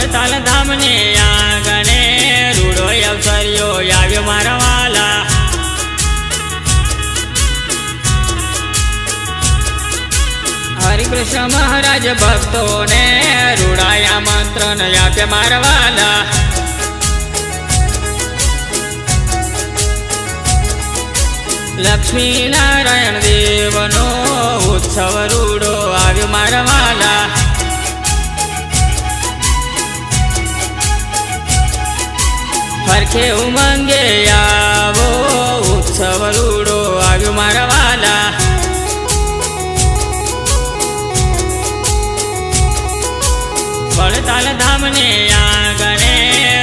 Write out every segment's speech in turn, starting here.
વડતાલ ધામને આંગણે રૂડો અવસર્યો આવ્યો મારા વાલા. હરિકૃષ્ણ મહારાજ ભક્તોને રૂડાયા મંત્રને આપે મારા વાલા. લક્ષ્મી નારાયણ દેવનો ઉત્સવ રૂડો આવ્યો મારા વાલા. ફરખે ઉમંગે આવો ઉત્સવ રૂડો આવ્યો મારા વાલા. વડતાલ ધામને આંગણે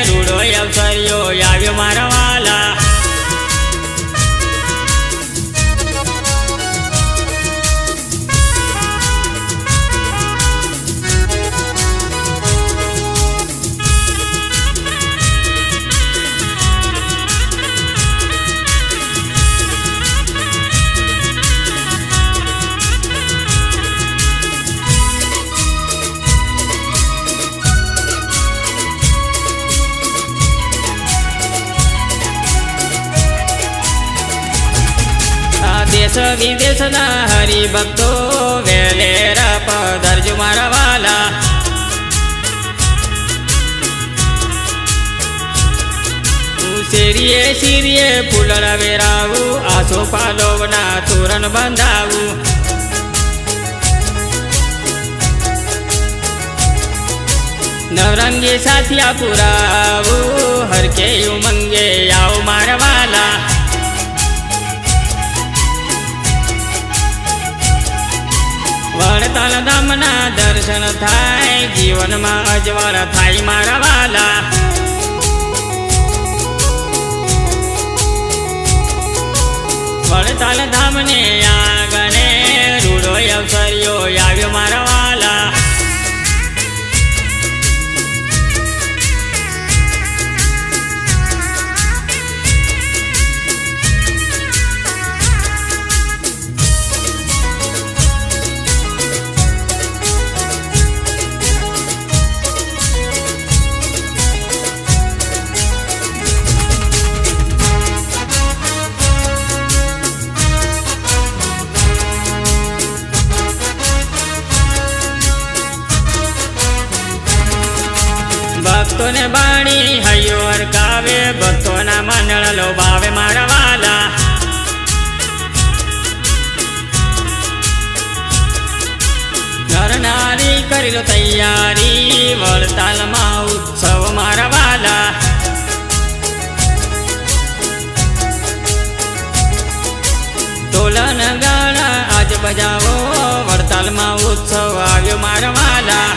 રૂડો અવસર્યો આવ્યો મારા વાલા. દેશ વિદેશના હરિભક્તો વેલેરા પધારજો મારા વાલા. શેરીએ શીરીએ ફૂલડા વેરાવું, આસો પાલોવના તોરણ બંધાવું. નવરંગી સાથિયા પુરાવું, હરકે ઉમંગે આવો મારા વાલા. વડતાલ ધામના દર્શન થાય, જીવનમાં અજવાળ થાય મારા વાલા. વડતાલ ધામને આંગણે રૂડો અવસર્યો આવ્યો મારા વાલા. ભક્તોને બાણી હૈયો અરકાવે, ભક્તોના મંડળ લોભાવે મારા વાલા. નર નારી કરી લો તૈયારી, વડતાલમાં ઉત્સવ મારા વાલા. ઢોલન ગાળા આજ બજાવો, વડતાલમાં ઉત્સવ આવ્યો મારા વાલા.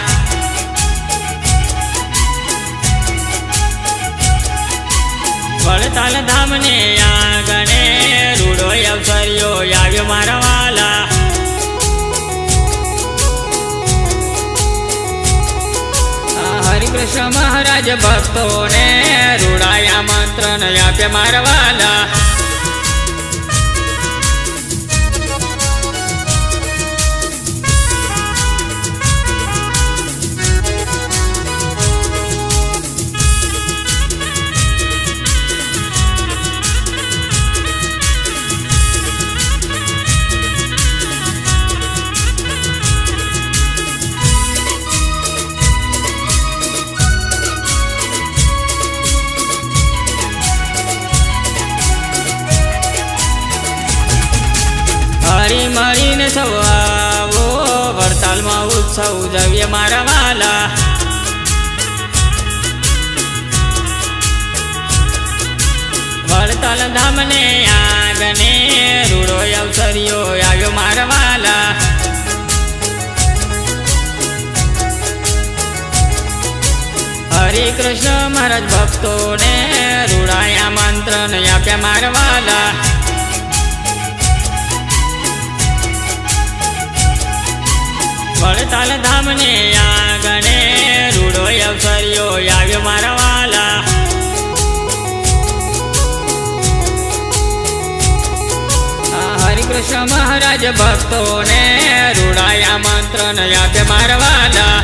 વડતાલ ધામને આંગણે રૂડો અવસર્યો આવ્યો મારા વાલા. હરિકૃષ્ણ મહારાજ ભક્તોને રૂડાયા મંત્રને આપે મારા વાલા. હરી મળીને સૌ આવો, વડતાલમાં ઉત્સવ ઉજવીએ મારા વાલા. વડતાલ ધામને આંગણે રૂડો અવસર્યો આવ્યો મારા વાલા. હરિકૃષ્ણ મહારાજ ભક્તોને રૂડાયા મંત્રને આપ્યા મારા વાલા. વડતાલ ધામને આંગણે રૂડો અવસર્યો આવ્યો મારા વાલા. હરિકૃષ્ણ મહારાજ ભક્તોને રૂડાયા મંત્રને આપે મારા વાલા.